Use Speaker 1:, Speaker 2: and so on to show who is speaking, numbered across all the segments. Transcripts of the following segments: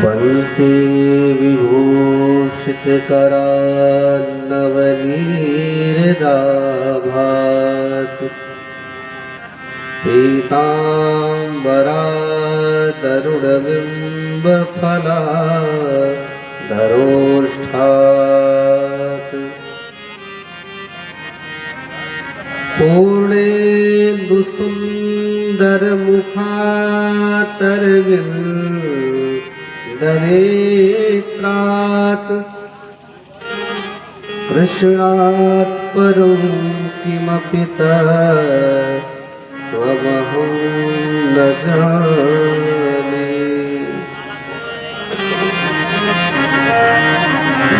Speaker 1: बंसी विभूषित करान्नवनीरदाभात पीताम्बरा तरुणबिम्बफला धरोष्ठात् पूर्णेन्दुसुन्दरमुखातरविन्दनेत्रात् कृष्णात् परं किमपि त्वमहं न जाने।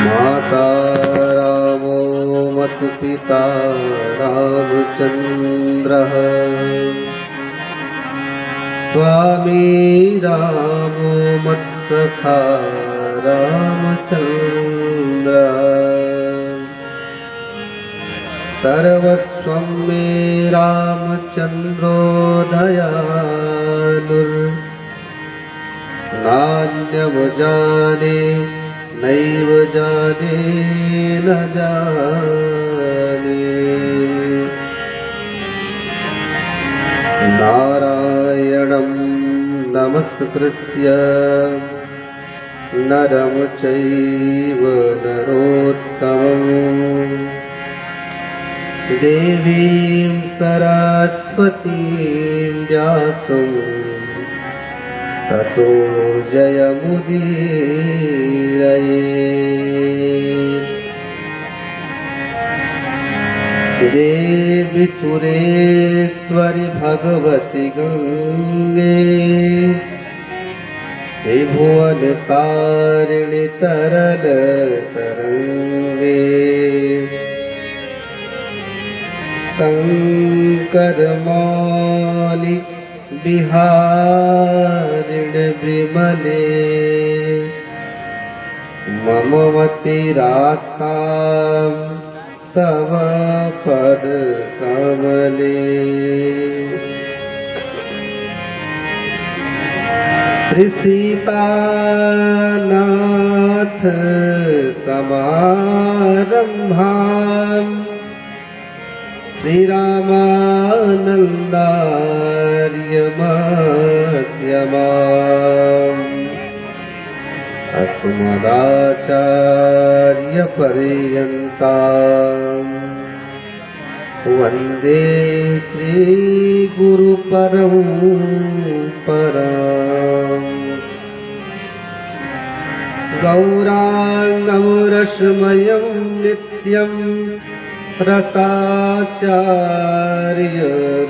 Speaker 1: माता रामो मत्पिता रामचन्द्रः स्वामी रामो मत्सखा रामचन्द्रः सर्वस्वं मे रामचन्द्रो दयालुः नान्यं जाने नैव जाने न जाने। नारायणं नमस्कृत्य नरं चैव नरोत्तमं देवीं सरस्वतीं व्यासं ततो जयमुदीरयेत्। देवी सुरेश्वरि भगवति गंगे त्रिभुवनतारिणि तरल तरंगे शंकर मौली बिहारिण विमले मम मतिरास्तां तव पद कमले। श्री सीतानाथ समारंभां श्रीरामानन्दार्य मध्यमाम् अस्मदाचार्य पर्यन्ताम् वन्दे श्रीगुरुपरम्पराम्। गौराङ्गं रसमयं नित्यं रसाचार्य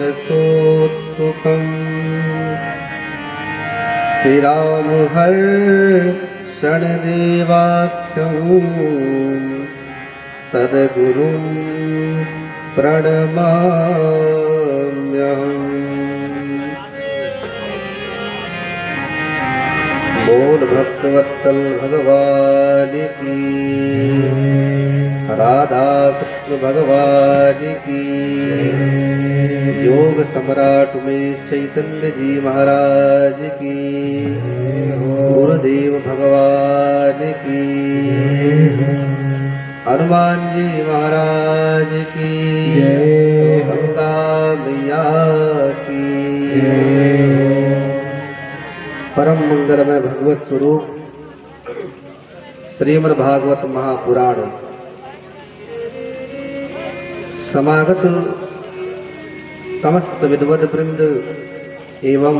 Speaker 1: रसोत्सुकम् श्रीराम हर्षणदेवाख्यं सद्गुरुं प्रणमाम्यहम्। बोल भक्तवत्सल भगवान की, राधा कृष्ण भगवान की, योग सम्राट उमेश चैतन्य जी महाराज की, गुरुदेव भगवान की, हनुमान जी महाराज की, गंगा मैया की। परम मंगलमय भगवत स्वरूप श्रीमद् भागवत महापुराण समागत समस्त विद्वद वृंद एवं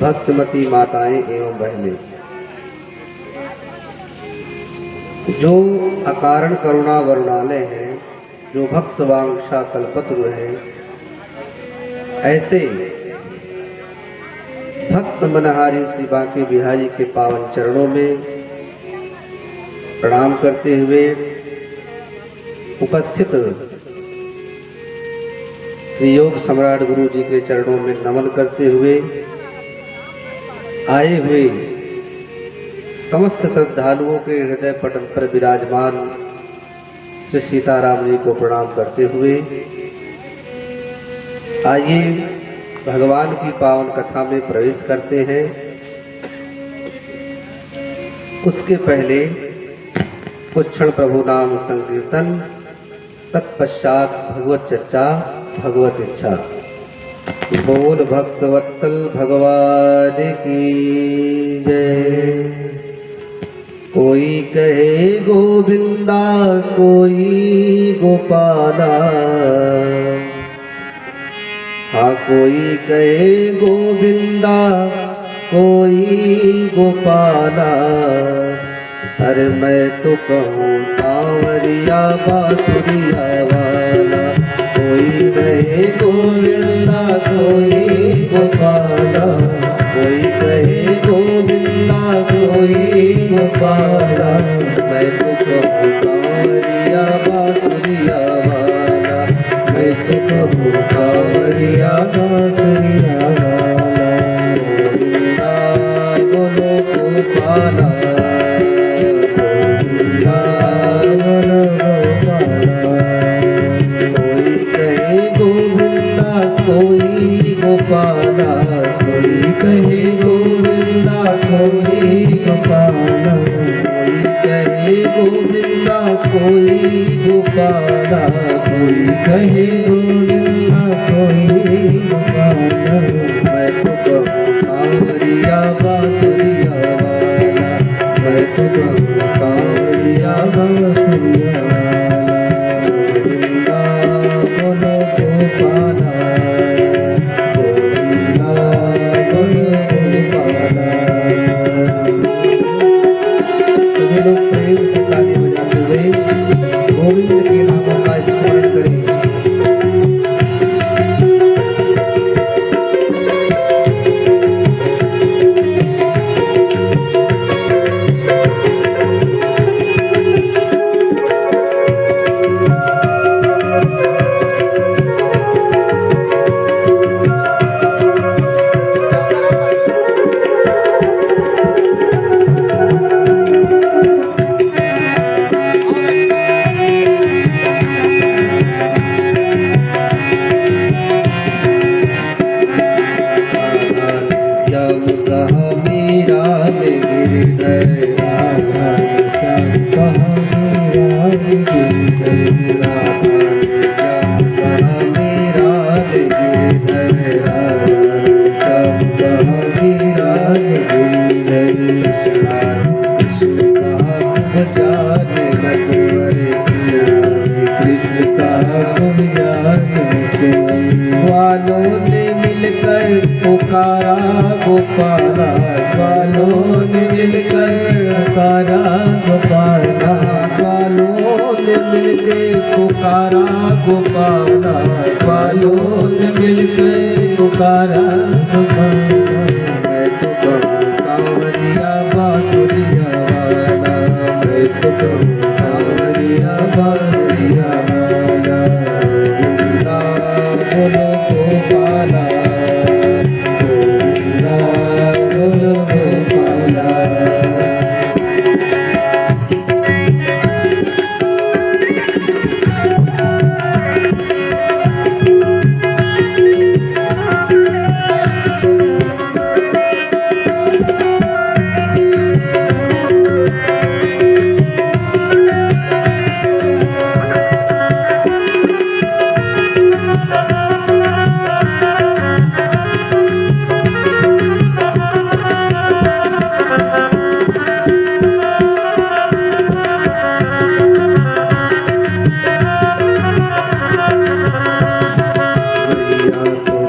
Speaker 1: भक्तमती माताएं एवं बहनें, जो अकारण करुणा वरुणालय हैं, जो भक्त वांछा कल्पतरु हैं, ऐसे भक्त मनहारी श्री बांके बिहारी के पावन चरणों में प्रणाम करते हुए उपस्थित श्री योग सम्राट गुरु जी के चरणों में नमन करते हुए आए हुए समस्त श्रद्धालुओं के हृदय पटल पर विराजमान श्री सीताराम जी को प्रणाम करते हुए आइए भगवान की पावन कथा में प्रवेश करते हैं। उसके पहले कुछ क्षण प्रभु नाम संकीर्तन, तत्पश्चात भगवत चर्चा, भगवत इच्छा। बोल भक्त वत्सल भगवान की जय। कोई कहे गोविंदा, कोई गोपाला, हाँ कोई कहे गोविंदा, कोई गोपाला। अरे मैं तो कहूँ सांवरिया बांसुरिया वाला। कोई कहे गोविंदा, कोई गोपाला, कोई कहे गोविंदा, कोई गोपाला। मैं तो कहूँ सांवरिया बांसुरिया वाला, मैं तो कहूँ सांवरिया बांसुरिया वाला। गोविंदा बोलो गोपाला, गोविंदा बोलो गोपाला। कोई कहे गोविंदा, कोई गोपाला, कोई कहे गोविंदा, कोई गोपाला। कोई कहे गोविंदा, कोई गोपाला, कोई कहे गोविंदा, कोई गोपाला। मैं तो कहूँ सांवरिया बांसुरिया वाला, मैं तो कहूँ सांवरिया बांसुरिया वाला। गोविंदा बोलो गोपाला, गोविंदा बोलो गोपाला। सभी लोग प्रेम से ताली बजाते हुए गोविंद के नामों का स्मरण करें। ग्वालों ने मिलकर पुकारा गोपाला, ग्वालों ने मिलकर पुकारा गोपाला। ग्वालों ने मिलकर पुकारा गोपाला, ग्वालों ने मिलकर पुकारा गोपाला। मैं तो कहूँ सांवरिया बांसुरिया वाला, मैं तो कहूँ सांवरिया बांसुरिया वाला। गोविंदा बोलो गोपाला, गोविंदा बोलो गोपाला।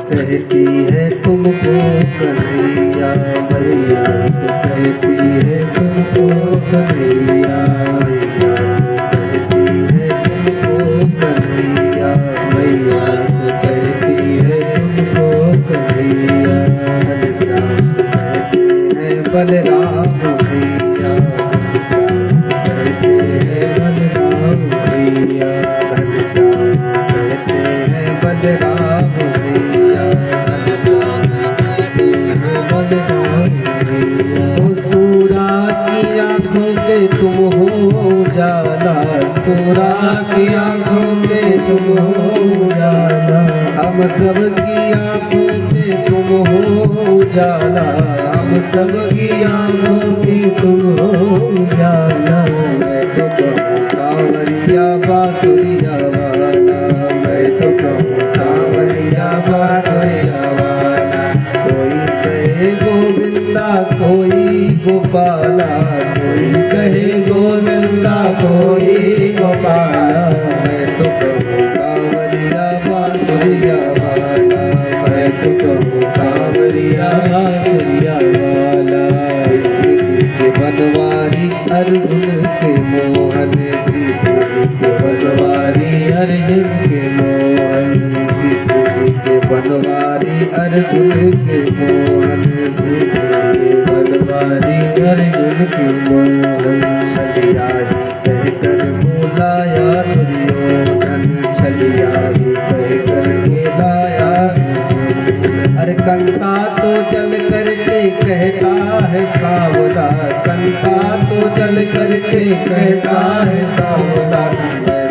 Speaker 1: कहती है तुमको कन्हैया, मैया तो कहती है तुमको कन्हैया। मैया तो कहती है तुमको कन्हैया, मैया तो कहती है तुमको कन्हैया। बलराम भैया, कहते हैं बलराम भैया। कहते हैं बलराम भैया, सूरा की आँखों के तुम हो जाला, सूरा की आँखों के तुम हो जाला। हम सब की आँखों के तुम हो जाला, हम हम सबकी आंखों की तुम हो उजाला। मैं तो कहूँ सांवरिया बांसुरिया वाला, मैं तो कहूँ सांवरिया बांसुरिया वाला। कोई कहे गोविंदा कोई गोपाला, कोई कहे गोविंदा कोई गोपाला। मैं तो कहूँ सांवरिया बांसुरिया वाला, मैं तो कहूँ सांवरिया बांसुरिया वाला। कृष्ण जी के बनवारी अर्जुन के मोहन, कृष्ण जी के बनवारी अर्जुन के मोहन, कृष्ण जी के बनवारी अर्जुन के मोहन, कृष्ण जी के बनवारी अर्जुन के मोहन। छलिया ही कहकर बुलाया दुर्योधन, छलिया ही कहकर बुलाया। अरे कंता तो चल करके कहता है सावधान, कंता तो चल करके कहता है सावधान। मैं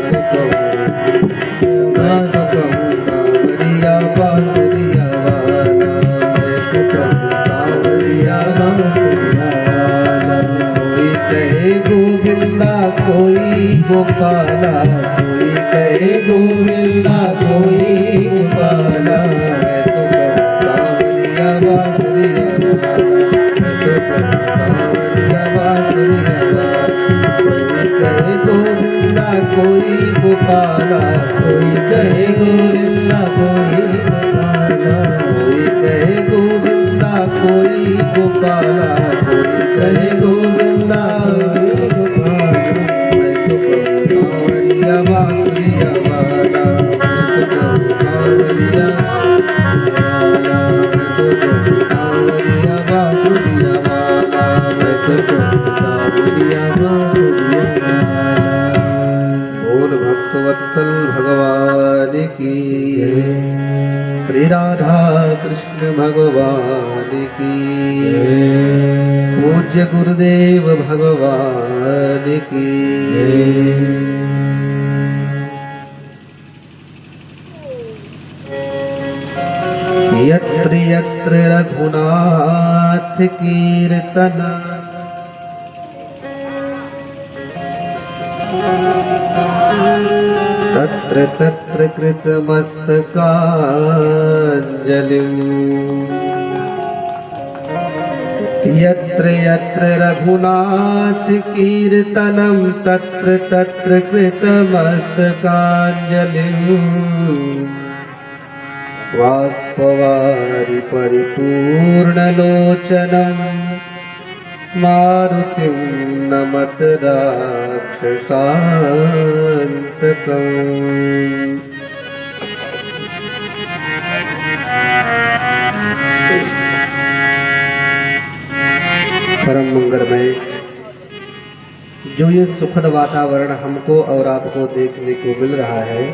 Speaker 1: तो कहूँ सांवरिया बांसुरिया वाला, मैं तो कहूँ सांवरिया बांसुरिया वाला। कोई कहे गोविंदा कोई गोपाला, कोई कहे गोविंदा कोई गोपाला। मैं तो कहूँ सांवरिया बांसुरिया वाला, मैं तो कहूँ सांवरिया बांसुरिया वाला। कोई कहे गोविंदा कोई गोपाला, कोई कहे गोविंदा कोई गोपाला, कोई कहे गोविंदा कोई गोपाला, कोई कहे गोविंदा कोई गोपाला। मैं तो कहूँ सांवरिया बांसुरिया वाला, मैं तो कहूँ सांवरिया वाला, मैं तो कहूँ सांवरिया बांसुरिया वाला, मैं तो कहूँ सांवरिया बांसुरिया वाला। बोल भक्तवत्सल भगवान की जय, श्री राधा कृष्ण भगवान की जय, पूज्य गुरुदेव भगवान की जय। यत्र यत्र रघुनाथ कीर्तन, तत्र तत्र कृतमस्तकाञ्जलिम्। यत्र यत्र रघुनाथ कीर्तनं तत्र तत्र कृतमस्तकाञ्जलिम्। बाष्पवारि परिपूर्णलोचनं मारुतिं नमत राक्षसान्तकम्। परम मंगलमय जो ये सुखद वातावरण हमको और आपको देखने को मिल रहा है,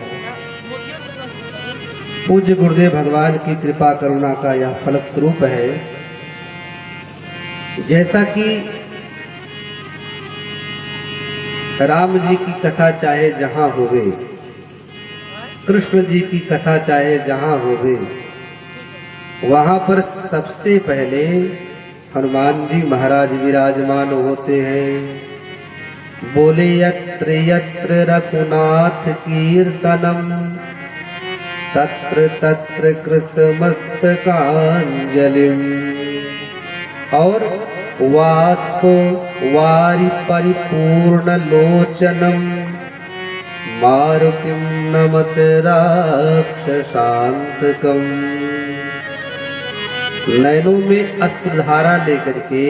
Speaker 1: पूज्य गुरुदेव भगवान की कृपा करुणा का यह फलस्वरूप है। जैसा कि राम जी की कथा चाहे जहां होवे, कृष्ण जी की कथा चाहे जहां होवे, वहां पर सबसे पहले हनुमान जी महाराज विराजमान होते हैं। बोले यत्र यत्र रघुनाथ कीर्तनम तत्र तत्र कृतमस्तकाञ्जलिम्। और वाष्प वारि परिपूर्ण लोचनम मारुतिं नमत राक्षसान्तकम्। नयनों में अश्रुधारा लेकर के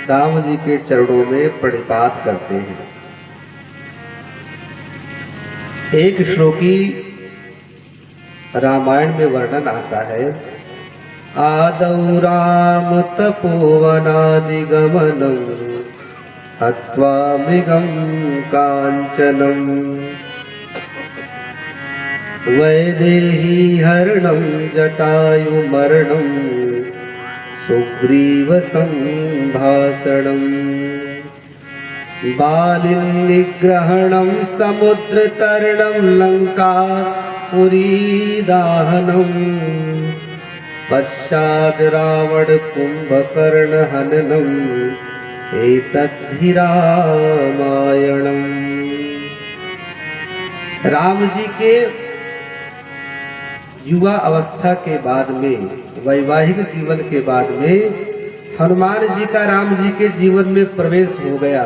Speaker 1: राम जी के चरणों में प्रणिपात करते हैं। एक श्लोकी रामायण में वर्णन आता है, आदौ राम तपोवनादिगमनं हत्वा मृगं कांचनं वैदेही हरणं जटायुमरणं सुग्रीव संभाषणं बालिनिग्रहणं समुद्रतरणं लंका पुरी दाहनं पश्चाद रावण कुंभकर्ण हननम एतद्धि रामायणम। राम जी के युवा अवस्था के बाद में, वैवाहिक जीवन के बाद में हनुमान जी का राम जी के जीवन में प्रवेश हो गया।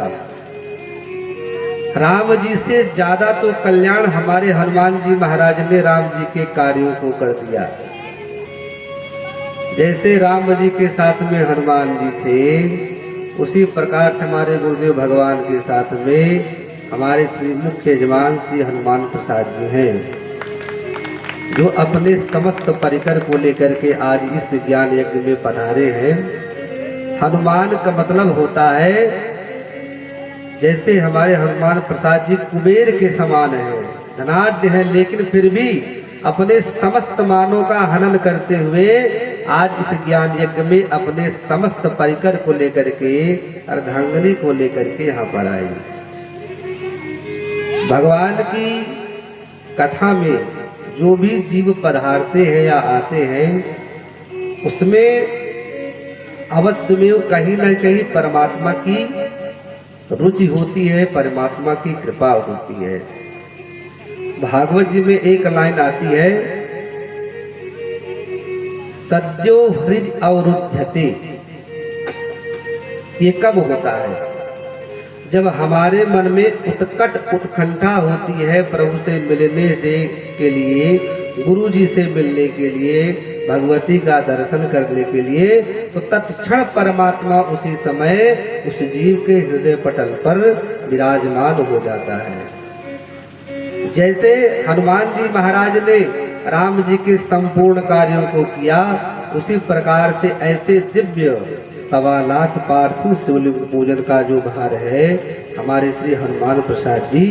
Speaker 1: राम जी से ज्यादा तो कल्याण हमारे हनुमान जी महाराज ने राम जी के कार्यों को कर दिया। जैसे राम जी के साथ में हनुमान जी थे, उसी प्रकार से हमारे गुरुदेव भगवान के साथ में हमारे श्री मुख्य यजमान श्री हनुमान प्रसाद जी हैं, जो अपने समस्त परिकर को लेकर के आज इस ज्ञान यज्ञ में पधारे हैं। हनुमान का मतलब होता है, जैसे हमारे हनुमान प्रसाद जी कुबेर के समान हैं, धनाढ्य हैं, लेकिन फिर भी अपने समस्त मानों का हनन करते हुए आज इस ज्ञान यज्ञ में अपने समस्त परिकर को लेकर के, अर्धांगिनी को लेकर के यहाँ पर आए। भगवान की कथा में जो भी जीव पधारते हैं या आते हैं, उसमें अवश्य में कहीं न कहीं परमात्मा की रुचि होती है, परमात्मा की कृपा होती है। भागवत जी में एक लाइन आती है, सद्यो हृदय अवरुध्यते। ये कब होता है? जब हमारे मन में उत्कट उत्कंठा होती है प्रभु से मिलने के लिए, गुरु जी से मिलने के लिए, भगवती का दर्शन करने के लिए, तो तत्क्षण परमात्मा उसी समय उस जीव के हृदय पटल पर विराजमान हो जाता है। जैसे हनुमान जी महाराज ने राम जी के संपूर्ण कार्यों को किया, उसी प्रकार से ऐसे दिव्य 1.25 लाख पार्थिव शिवलिंग पूजन का जो भार है, हमारे श्री हनुमान प्रसाद जी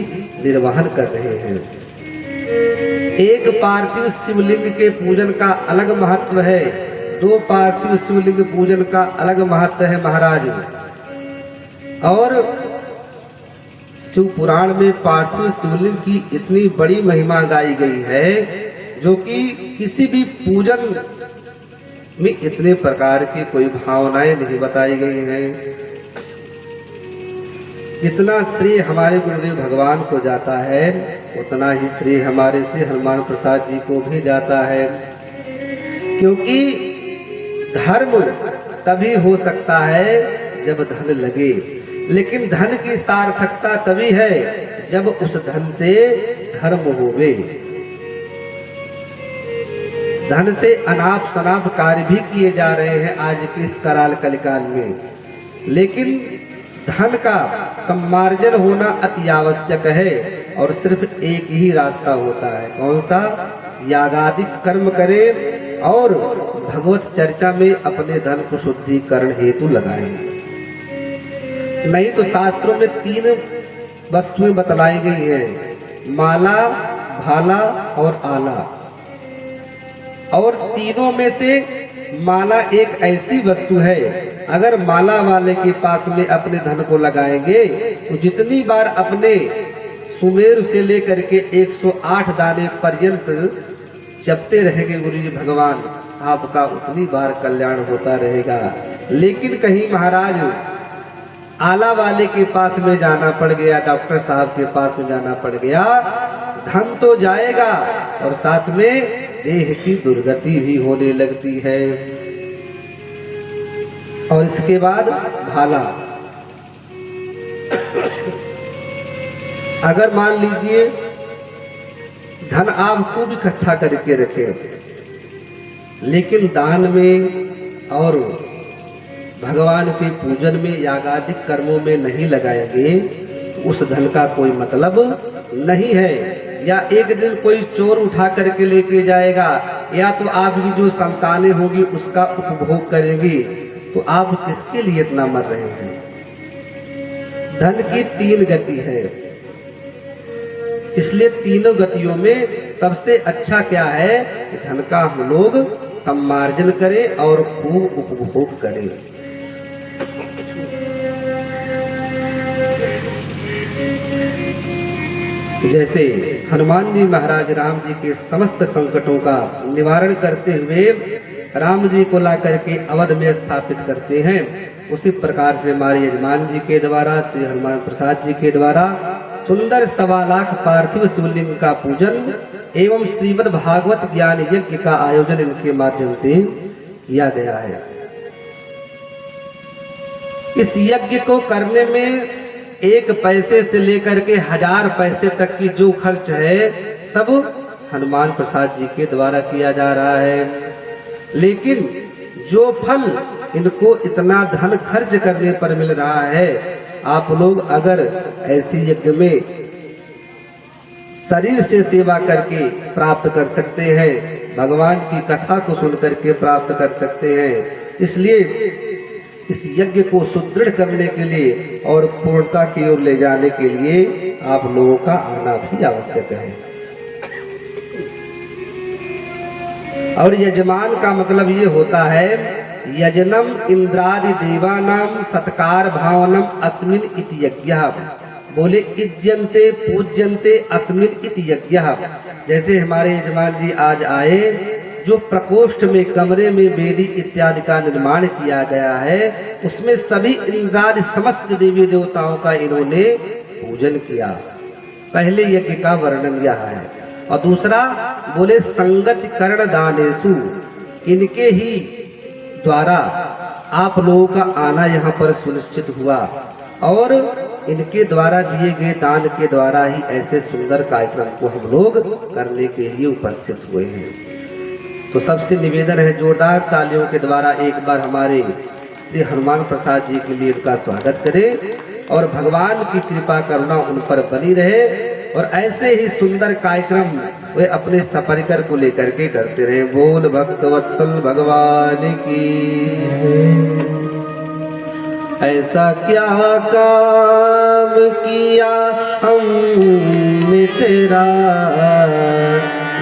Speaker 1: निर्वहन कर रहे हैं। एक पार्थिव शिवलिंग के पूजन का अलग महत्व है, 2 पार्थिव शिवलिंग पूजन का अलग महत्व है महाराज। और शिव पुराण में पार्थिव शिवलिंग की इतनी बड़ी महिमा गाई गई है, जो कि किसी भी पूजन में इतने प्रकार की कोई भावनाएं नहीं बताई गई हैं। जितना श्रेय हमारे गुरुदेव भगवान को जाता है, उतना ही श्रेय हमारे श्री हनुमान प्रसाद जी को भी जाता है। क्योंकि धर्म तभी हो सकता है जब धन लगे, लेकिन धन की सार्थकता तभी है जब उस धन से धर्म होवे। धन से अनाप शनाप कार्य भी किए जा रहे हैं आज के इस कराल कलिकाल में, लेकिन धन का सम्मार्जन होना अति आवश्यक है। और सिर्फ एक ही रास्ता होता है, कौन सा? यागादिक कर्म करें और भगवत चर्चा में अपने धन को शुद्धिकरण हेतु लगाएं। नहीं तो शास्त्रों में 3 वस्तुएं बतलाई गई हैं, माला, भाला और आला। और तीनों में से माला एक ऐसी वस्तु है, अगर माला वाले के पास में अपने धन को लगाएंगे तो जितनी बार अपने सुमेर से लेकर के 108 दाने पर्यंत जपते रहेंगे गुरु जी भगवान, आपका उतनी बार कल्याण होता रहेगा। लेकिन कहीं महाराज आला वाले के पास में जाना पड़ गया, डॉक्टर साहब के पास में जाना पड़ गया, धन तो जाएगा और साथ में देह की दुर्गति भी होने लगती है। और इसके बाद भाला। अगर मान लीजिए धन आप खूब इकट्ठा करके रखे, लेकिन दान में और भगवान के पूजन में यागादिक कर्मों में नहीं लगाएंगे, उस धन का कोई मतलब नहीं है। या एक दिन कोई चोर उठा करके लेके जाएगा, या तो आपकी जो संतानें होगी उसका उपभोग करेंगी, तो आप किसके लिए इतना मर रहे हैं? धन की 3 गति है, इसलिए तीनों गतियों में सबसे अच्छा क्या है कि धन का हम लोग सम्मार्जन करें और खूब उपभोग करें। जैसे हनुमान जी महाराज राम जी के समस्त संकटों का निवारण करते हुए राम जी को ला करके अवध में स्थापित करते हैं। उसी प्रकार से हमारे यजमान जी के द्वारा, श्री हनुमान प्रसाद जी के द्वारा सुंदर 1.25 लाख पार्थिव शिवलिंग का पूजन एवं श्रीमद् भागवत ज्ञान यज्ञ का आयोजन इनके माध्यम से किया गया है। इस यज्ञ को करने में 1 पैसे से लेकर के 1000 पैसे तक की जो खर्च है सब हनुमान प्रसाद जी के द्वारा किया जा रहा है। लेकिन जो फल इनको इतना धन खर्च करने पर मिल रहा है, आप लोग अगर ऐसी यज्ञ में शरीर से सेवा करके प्राप्त कर सकते हैं, भगवान की कथा को सुन करके प्राप्त कर सकते हैं। इसलिए इस यज्ञ को सुदृढ़ करने के लिए और पूर्णता की ओर ले जाने के लिए आप लोगों का आना भी आवश्यक है। और यजमान का मतलब ये होता है यजनम इंद्रादि देवानाम सत्कार भावनम अस्मिन इति यज्ञः। बोले इज्जन्ते पूज्यन्ते अस्मिन इति यज्ञः। जैसे हमारे यजमान जी आज आए, जो प्रकोष्ठ में कमरे में वेदी इत्यादि का निर्माण किया गया है, उसमें सभी इंद्रादि समस्त देवी देवताओं का इन्होंने पूजन किया। पहले यज्ञ का वर्णन यह है। और दूसरा बोले संगति कर्ण दानेसु, इनके ही द्वारा आप लोगों का आना यहाँ पर सुनिश्चित हुआ और इनके द्वारा दिए गए दान के द्वारा ही ऐसे सुंदर कार्यक्रम को हम लोग करने के लिए उपस्थित हुए हैं। तो सबसे निवेदन है जोरदार तालियों के द्वारा एक बार हमारे श्री हनुमान प्रसाद जी के लिए उनका स्वागत करें और भगवान की कृपा करुणा उन पर बनी रहे और ऐसे ही सुंदर कार्यक्रम वे अपने सपरिकर को लेकर के करते रहे। बोल भक्त वत्सल भगवान की। ऐसा क्या काम किया हमने तेरा,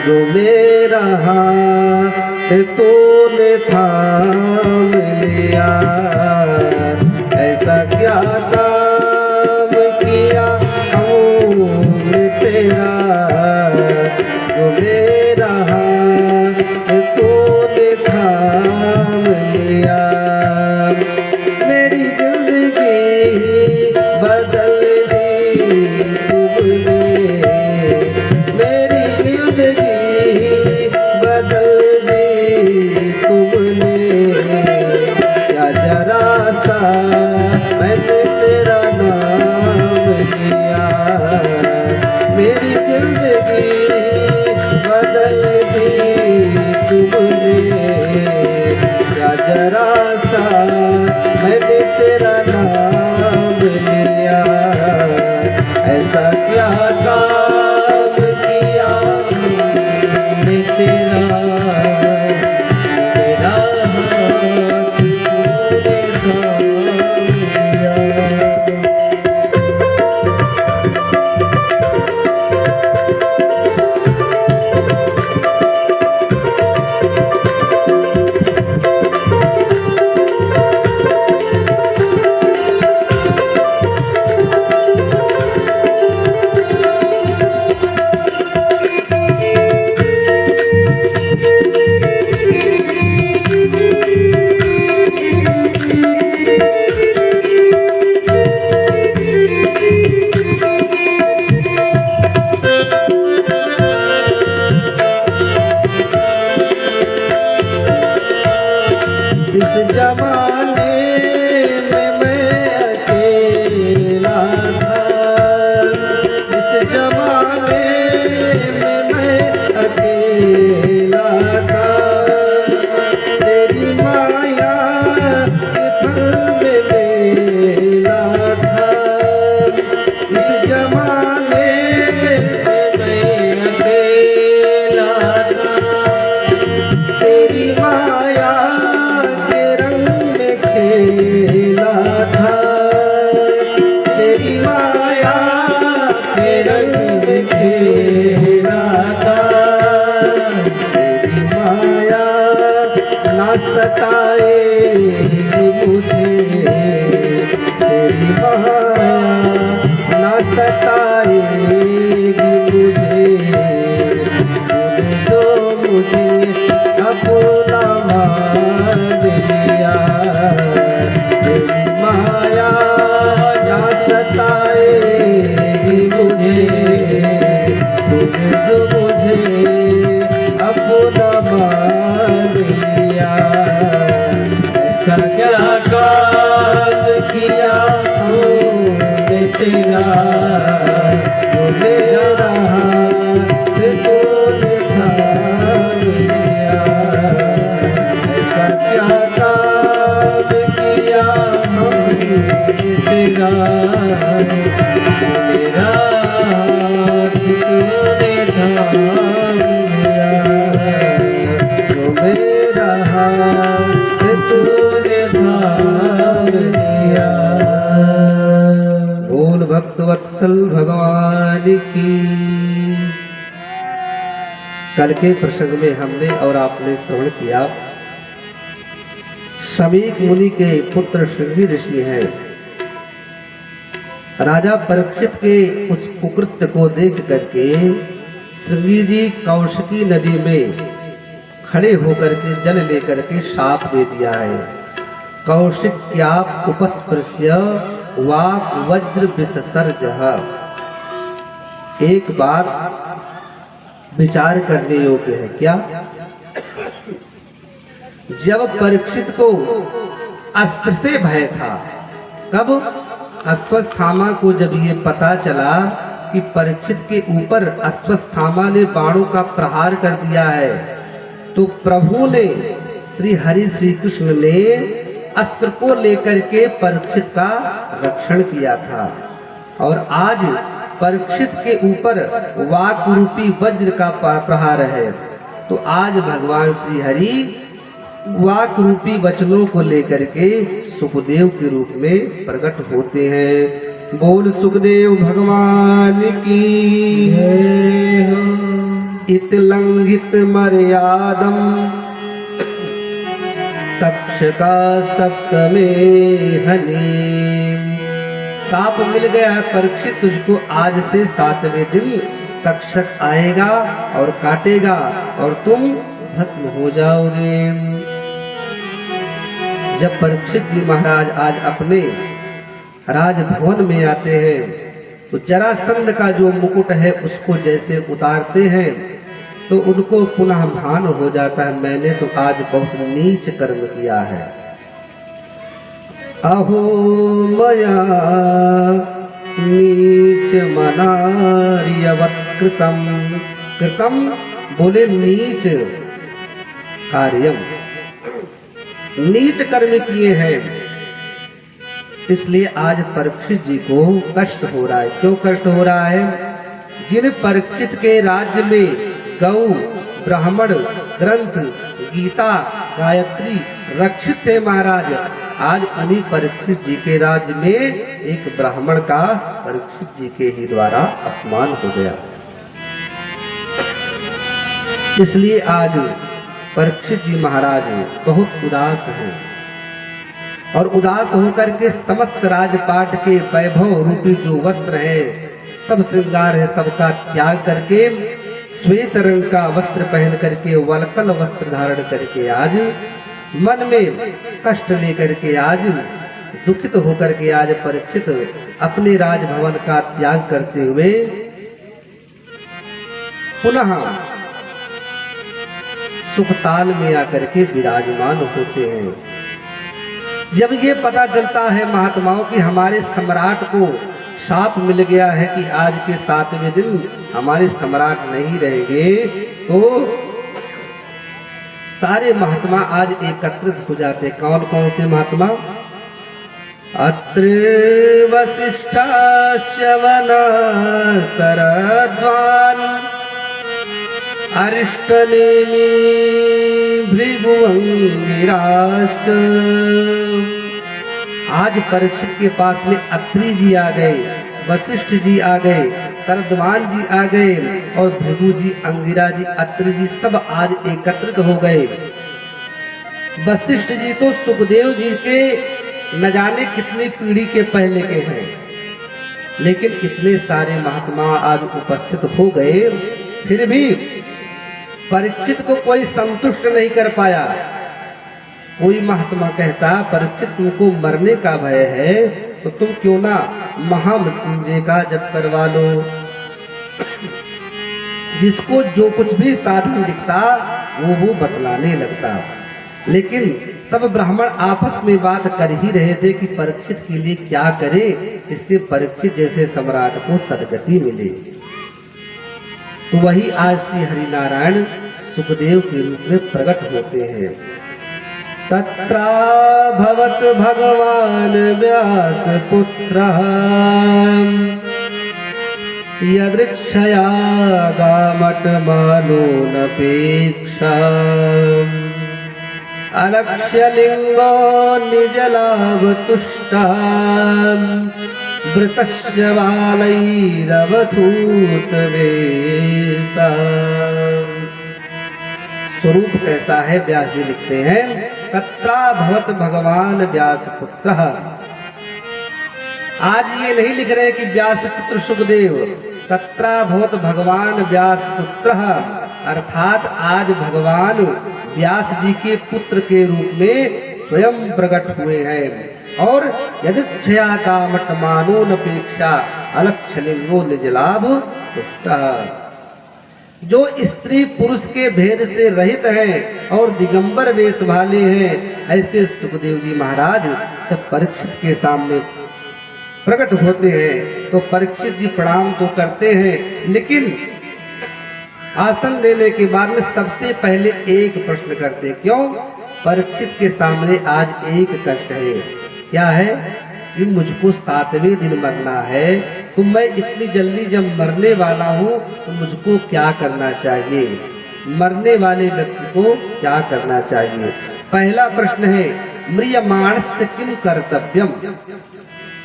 Speaker 1: जो मेरा हाथ तूने थाम लिया। ऐसा क्या काम किया हमने तेरा, जो मेरा हाथ तूने थाम लिया। मेरी जिंदगी बदल दी तुमने, मेरी जिंदगी बदल दी तुमने। क्या जरा सा मैंने तेरा नाम लिया, मेरी जिंदगी बदल दी तुमने। क्या जरा सा मैंने तेरा नाम लिया। ऐसा क्या काम किया मैंने तेरा, मेरा हाथ तूने थाम लिया। इस जमाने में मैं अकेला था, इस जमाने में मैं अकेला था। तेरी माया के फल में मेला था। इस जमाने में मैं अकेला था। तेरी माया खेला था, तेरी माया के रंग में खेला था। तेरी माया ना सताएगी मुझे, तेरी माया ना सताएगी मुझे। तूने जो मुझे अपना लिया, जो मेरा हाथ तूने थाम लिया, ऐसा क्या काम किया हमने तेरा, मेरा हाथ तूने थाम लिया, जो मेरा हाथ तूने थाम लिया। बोल भक्त वत्सल भगवान की। कल के प्रसंग में हमने और आपने श्रवण किया, शमीक मुनि के पुत्र श्रृंगी ऋषि हैं। राजा परीक्षित के उस कुकृत्य को देख करके श्रृंगी जी कौशिकी नदी में खड़े होकर के जल लेकर के शाप दे दिया है। कौशिक्याप उपस्पृश्य वाक वज्र विसर्जः। एक बात विचार करने योग्य है। क्या? जब परीक्षित को अस्त्र से भय था, कब? अश्वत्थामा को जब ये पता चला कि परीक्षित के ऊपर अश्वत्थामा ने बाणों का प्रहार कर दिया है, तो प्रभु ने श्री हरि श्री कृष्ण ने अस्त्र को लेकर के परीक्षित का रक्षण किया था। और आज परीक्षित के ऊपर वाक रूपी वज्र का प्रहार है, तो आज भगवान श्री हरि वाक रूपी वचनों को लेकर के सुखदेव के रूप में प्रकट होते हैं। बोल सुखदेव भगवान की। इत लंघित मर्यादम तक्षका सप्तमे हनि। साप मिल गया है परीक्षित, तुझको आज से 7वें दिन तक्षक आएगा और काटेगा और तुम भस्म हो जाओगे। जब परीक्षित जी महाराज आज अपने राजभवन में आते हैं, तो जरासंध का जो मुकुट है उसको जैसे उतारते हैं, तो उनको पुनः भान हो जाता है, मैंने तो आज बहुत नीच कर्म किया है। अहो मया नीच मनार्यवत् कृतम। कृतम बोले नीच कार्यम, नीच कर्म किए हैं, इसलिए आज परीक्षित जी को कष्ट हो रहा है। क्यों कष्ट हो रहा है? जिन परीक्षित के राज्य में गौ, ब्राह्मण, ग्रंथ, गीता, गायत्री रक्षित थे महाराज, आज उन्हीं परीक्षित जी के राज्य में एक ब्राह्मण का परीक्षित जी के ही द्वारा अपमान हो गया। इसलिए आज परीक्षित जी महाराज बहुत उदास हैं, और उदास होकर के समस्त राजपाट के वैभव रूपी जो वस्त्र है, सब श्रृंगार है, सबका त्याग करके श्वेत रंग का वस्त्र पहन करके, वलकल वस्त्र धारण करके आज मन में कष्ट लेकर के, आज दुखित होकर के आज परीक्षित अपने राजभवन का त्याग करते हुए पुनः सुखताल में आकर के विराजमान होते हैं। जब ये पता चलता है महात्माओं की हमारे सम्राट को शाप मिल गया है कि आज के 7वें दिन हमारे सम्राट नहीं रहेंगे, तो सारे महात्मा आज एकत्रित हो जाते। कौन कौन से महात्मा? अत्रि वसिष्ठा श्रवण शरद्वान अरिष्टनेमि भृगुअंगिराश्च। आज परीक्षित के पास में अत्रि जी आ गए, वशिष्ठ जी आ गए, शरद्वान जी आ गए, और भृगु जी, अंगिरा जी, अत्रि जी सब आज एकत्रित हो गए। वशिष्ठ जी तो सुखदेव जी के न जाने कितनी पीढ़ी के पहले के हैं, लेकिन इतने सारे महात्मा आज उपस्थित हो गए, फिर भी परीक्षित को कोई संतुष्ट नहीं कर पाया। कोई महात्मा कहता, परीक्षित तुमको मरने का भय है तो तुम क्यों ना महामृत्युंजय का जप करवा लो। जिसको जो कुछ भी साधन दिखता वो बतलाने लगता। लेकिन सब ब्राह्मण आपस में बात कर ही रहे थे कि परीक्षित के लिए क्या करे जिससे परीक्षित जैसे सम्राट को सदगति मिले। तो वही आज श्री हरिनारायण सुखदेव के रूप में प्रकट होते हैं। तत्राभवत भगवान व्यास पुत्र यदृक्षया गामट मानोनपेक्षा अलक्ष्य लिंगो निज लाभ तुष्टा वृतस्य बालैरवधूत वेशा। स्वरूप कैसा है? व्यास जी लिखते हैं तत्राभवत भगवान व्यास पुत्र। आज ये नहीं लिख रहे कि व्यास पुत्र सुखदेव, तत्राभवत भगवान व्यास पुत्र, अर्थात आज भगवान व्यास जी के पुत्र के रूप में स्वयं प्रकट हुए हैं। और यदिच्छया कामट मानोनपेक्षा अलक्ष्य लिंगो निज लाभ तुष्टा। जो स्त्री पुरुष के भेद से रहित है और दिगंबर वेश वाले हैं, ऐसे सुखदेव जी महाराज जब परीक्षित के सामने प्रकट होते हैं तो परीक्षित जी प्रणाम तो करते हैं, लेकिन आसन लेने के बाद में सबसे पहले एक प्रश्न करते। क्यों? परीक्षित के सामने आज एक कष्ट है। क्या है? कि मुझको 7वें दिन मरना है, तो मैं इतनी जल्दी जब मरने वाला हूँ तो मुझको क्या करना चाहिए? मरने वाले व्यक्ति को क्या करना चाहिए? पहला प्रश्न है म्रियमाणस्य किम कर्तव्यम,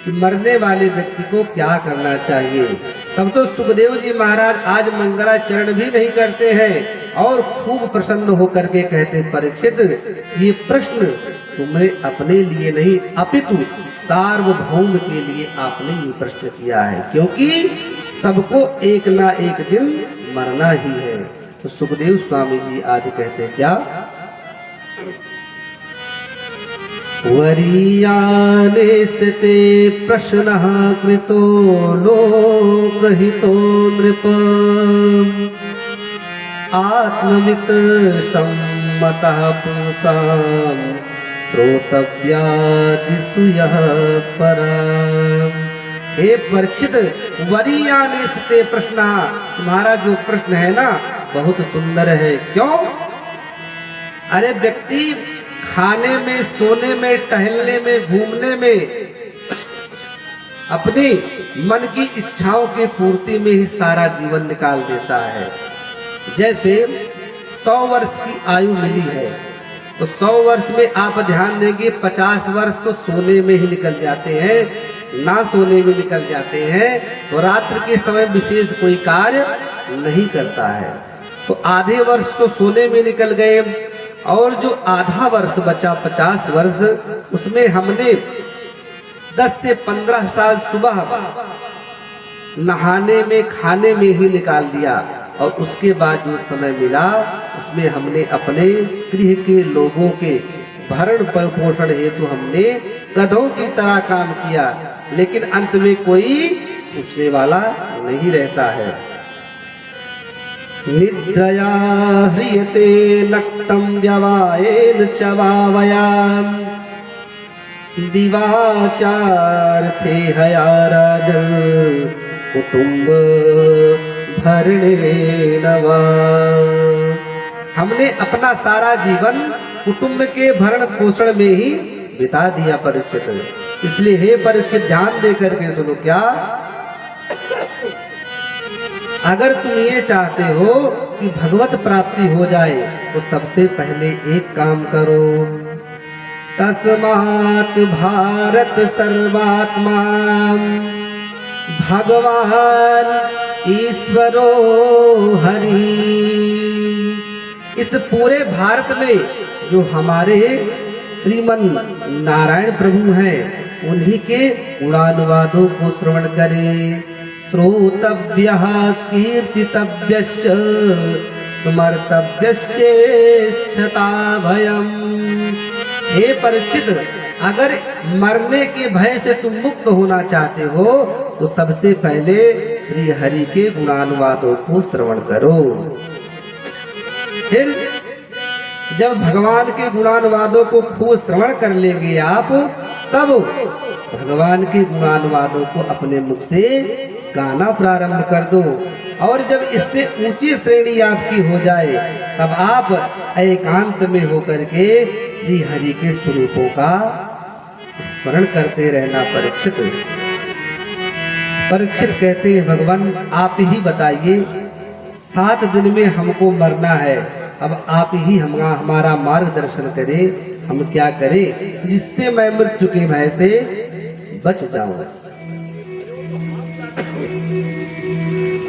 Speaker 1: कि मरने वाले व्यक्ति को क्या करना चाहिए। तब तो सुखदेव जी महाराज आज मंगलाचरण भी नहीं करते हैं और खूब प्रसन्न होकर के कहते, परीक्षित ये प्रश्न तुमने अपने लिए नहीं अपितु सार्वभौम के लिए आपने ये प्रश्न किया है, क्योंकि सबको एक ना एक दिन मरना ही है। तो सुखदेव स्वामी जी आज कहते हैं क्या? वरीयानेस्ते प्रश्नः कृतो लोकहितो नृप आत्मवित् सम्मतः पुंसां श्रोतव्यादिषु यः परा। हे परीक्षित, वरीयानेस्ते प्रश्नः, तुम्हारा जो प्रश्न है ना बहुत सुंदर है। क्यों? अरे व्यक्ति खाने में, सोने में, टहलने में, घूमने में अपनी मन की इच्छाओं की पूर्ति में ही सारा जीवन निकाल देता है। जैसे 100 वर्ष की आयु मिली है तो 100 वर्ष में आप ध्यान देंगे 50 वर्ष तो सोने में ही निकल जाते हैं, ना सोने में निकल जाते हैं, तो रात्रि के समय विशेष कोई कार्य नहीं करता है। तो आधे वर्ष तो सोने में निकल गए और जो आधा वर्ष बचा 50 वर्ष, उसमें हमने 10 से 15 साल सुबह नहाने में, खाने में ही निकाल दिया और उसके बाद जो समय मिला उसमें हमने अपने गृह के लोगों के भरण पोषण हेतु हमने गधों की तरह काम किया, लेकिन अंत में कोई पूछने वाला नहीं रहता है। निद्रया ह्रियते नक्तं व्यवायेन च वावयाम् दिवाचार्थे हया राजन् कुटुम्ब भरणेन वा। हमने अपना सारा जीवन कुटुंब के भरण पोषण में ही बिता दिया परीक्षित। इसलिए हे परीक्षित ध्यान दे करके सुनो, क्या अगर तुम ये चाहते हो कि भगवत प्राप्ति हो जाए तो सबसे पहले एक काम करो। तस्मात् भारत सर्वात्मा भगवान ईश्वरो हरि। इस पूरे भारत में जो हमारे श्रीमन नारायण प्रभु हैं उन्हीं के गुणानुवादों को श्रवण करें। श्रोतव्यः कीर्तितव्यश्च स्मर्तव्यश्चेच्छता भयम्। हे परीक्षित, अगर मरने के भय से तुम मुक्त होना चाहते हो तो सबसे पहले श्री हरि के गुणानुवादों को श्रवण करो। फिर जब भगवान के गुणानुवादों को खूब श्रवण कर लेंगे आप, तब भगवान के गुणानुवादों को अपने मुख से गाना प्रारंभ कर दो। और जब इससे ऊंची श्रेणी आपकी हो जाए, तब आप एकांत में होकर के श्री हरि के स्वरूपों का स्मरण करते रहना। परीक्षित कहते हैं, भगवान आप ही बताइए, 7 दिन में हमको मरना है, अब आप ही हमारा मार्गदर्शन करें, हम क्या करें जिससे मैं मृत्यु के भय से बच जाऊं।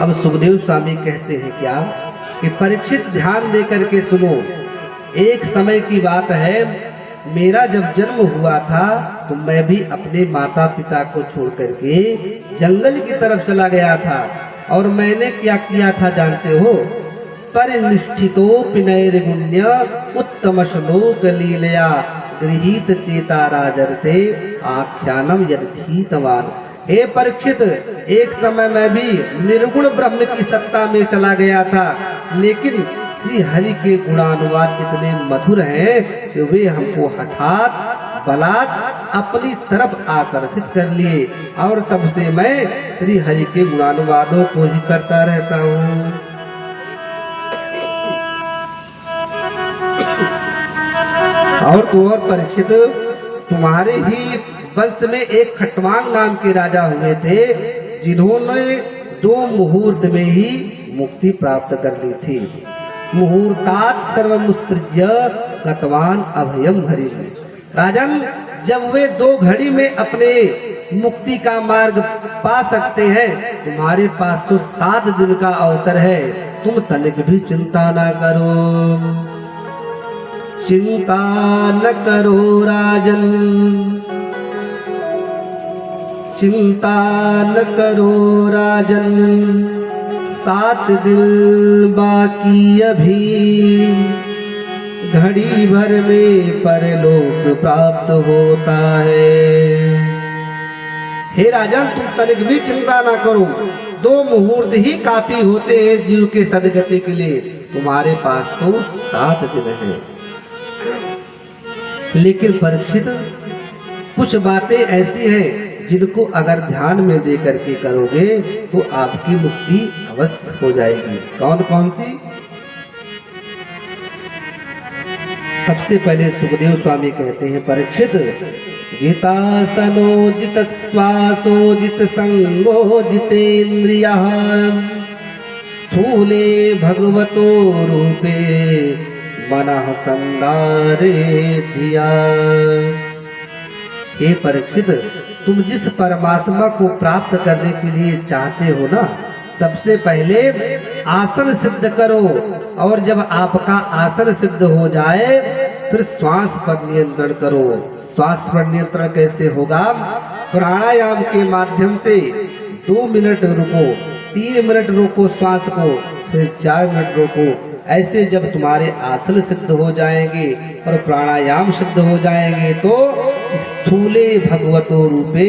Speaker 1: अब सुखदेव स्वामी कहते हैं क्या कि परीक्षित ध्यान देकर के सुनो। एक समय की बात है, मेरा जब जन्म हुआ था तो मैं भी अपने माता पिता को छोड़ करके जंगल की तरफ चला गया था। और मैंने क्या किया था जानते हो? परिनिष्ठितो पिनैर्गुण्य उत्तम श्लोक लीलया गृहीत चेता राजर से आख्यानम यदधीतवान। हे परीक्षित, एक समय मैं भी निर्गुण ब्रह्म की सत्ता में चला गया था, लेकिन श्री हरि के गुणानुवाद इतने मधुर हैं कि वे हमको हठात बलात् अपनी तरफ आकर्षित कर लिए, और तब से मैं श्री हरि के गुणानुवादों को ही करता रहता हूँ। और तो और परीक्षित, तुम्हारे ही वंश में एक खटवांग नाम के राजा हुए थे, जिन्होंने 2 मुहूर्त में ही मुक्ति प्राप्त कर ली थी। मुहूर्तात् सर्वमुत्सृज्य गतवान अभयम हरि। राजन, जब वे 2 घड़ी में अपने मुक्ति का मार्ग पा सकते हैं, तुम्हारे पास तो 7 दिन का अवसर है। तुम तनिक भी चिंता ना करो, चिंता न करो राजन, चिंता न करो राजन, 7 दिन बाकी अभी, घड़ी भर में परलोक प्राप्त होता है। हे राजन, तुम तनिक भी चिंता ना करो, 2 मुहूर्त ही काफी होते हैं जीव के सदगति के लिए। तुम्हारे पास तो 7 दिन है। लेकिन परीक्षित, कुछ बातें ऐसी हैं जिनको अगर ध्यान में दे करके करोगे तो आपकी मुक्ति अवश्य हो जाएगी। कौन कौन सी? सबसे पहले सुखदेव स्वामी कहते हैं, परीक्षित, जितासनो जित श्वासो जित संगो जितेन्द्रियः स्थूले भगवतो रूपे मनः संदारे धिया। हे परीक्षित, तुम जिस परमात्मा को प्राप्त करने के लिए चाहते हो ना, सबसे पहले आसन सिद्ध करो, और जब आपका आसन सिद्ध हो जाए फिर श्वास पर नियंत्रण करो। श्वास पर नियंत्रण कैसे होगा? प्राणायाम के माध्यम से 2 मिनट रुको, 3 मिनट रोको श्वास को, फिर 4 मिनट रोको। ऐसे जब तुम्हारे आसन सिद्ध हो जाएंगे और प्राणायाम सिद्ध हो जाएंगे तो स्थूले भगवतो रूपे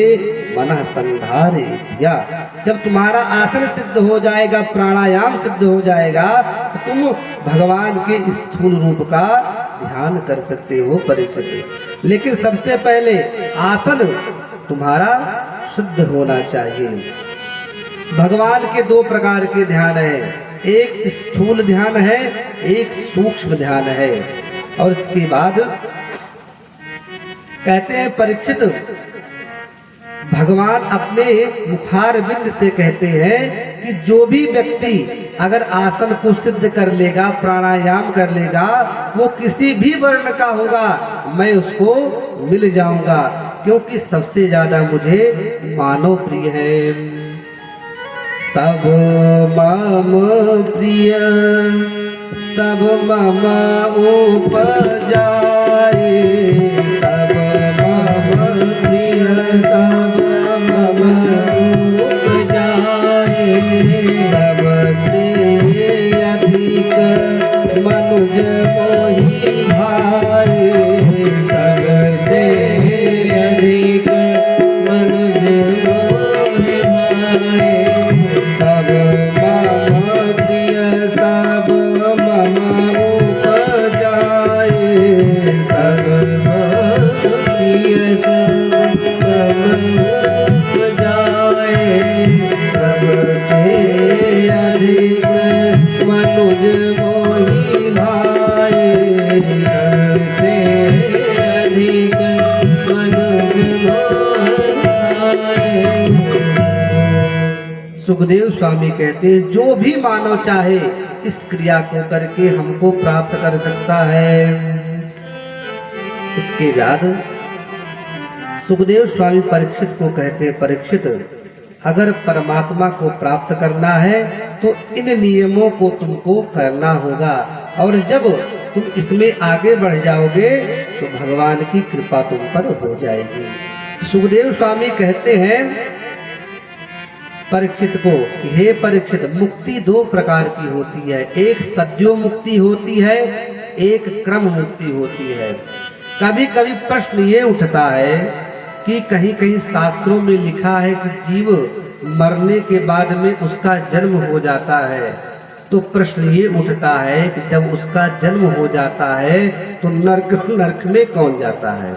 Speaker 1: मनः संधारे धिया। जब तुम्हारा आसन सिद्ध हो जाएगा, प्राणायाम सिद्ध हो जाएगा, तो तुम भगवान के स्थूल रूप का ध्यान कर सकते हो परीक्षित। लेकिन सबसे पहले आसन तुम्हारा शुद्ध होना चाहिए। भगवान के 2 प्रकार के ध्यान है, एक स्थूल ध्यान है, एक सूक्ष्म ध्यान है। और इसके बाद कहते हैं परीक्षित, भगवान अपने मुखार बिंद से कहते हैं कि जो भी व्यक्ति अगर आसन को सिद्ध कर लेगा, प्राणायाम कर लेगा, वो किसी भी वर्ण का होगा, मैं उसको मिल जाऊंगा, क्योंकि सबसे ज्यादा मुझे मानव प्रिय है। सब मम प्रिय सब मम उपजाए, सब मम प्रिय सब मम उपजाए, सबसे अधिक मनुज मोहि भाए, सबसे अधिक मनुज मोहि भाए, सब मम प्रिय सब मम उपजाए,
Speaker 2: से अधिक मन
Speaker 1: सुखदेव स्वामी कहते हैं जो भी मानव चाहे इस क्रिया को करके हमको प्राप्त कर सकता है। इसके बाद सुखदेव स्वामी परीक्षित को कहते हैं, परीक्षित अगर परमात्मा को प्राप्त करना है तो इन नियमों को तुमको करना होगा, और जब तुम इसमें आगे बढ़ जाओगे तो भगवान की कृपा तुम पर हो जाएगी। सुखदेव स्वामी कहते हैं परीक्षित को, हे परीक्षित, मुक्ति दो प्रकार की होती है, एक सद्यो मुक्ति होती है, एक क्रम मुक्ति होती है। कभी कभी प्रश्न ये उठता है कि कहीं कहीं शास्त्रों में लिखा है कि जीव मरने के बाद में उसका जन्म हो जाता है, तो प्रश्न ये उठता है कि जब उसका जन्म हो जाता है तो नरक में कौन जाता है?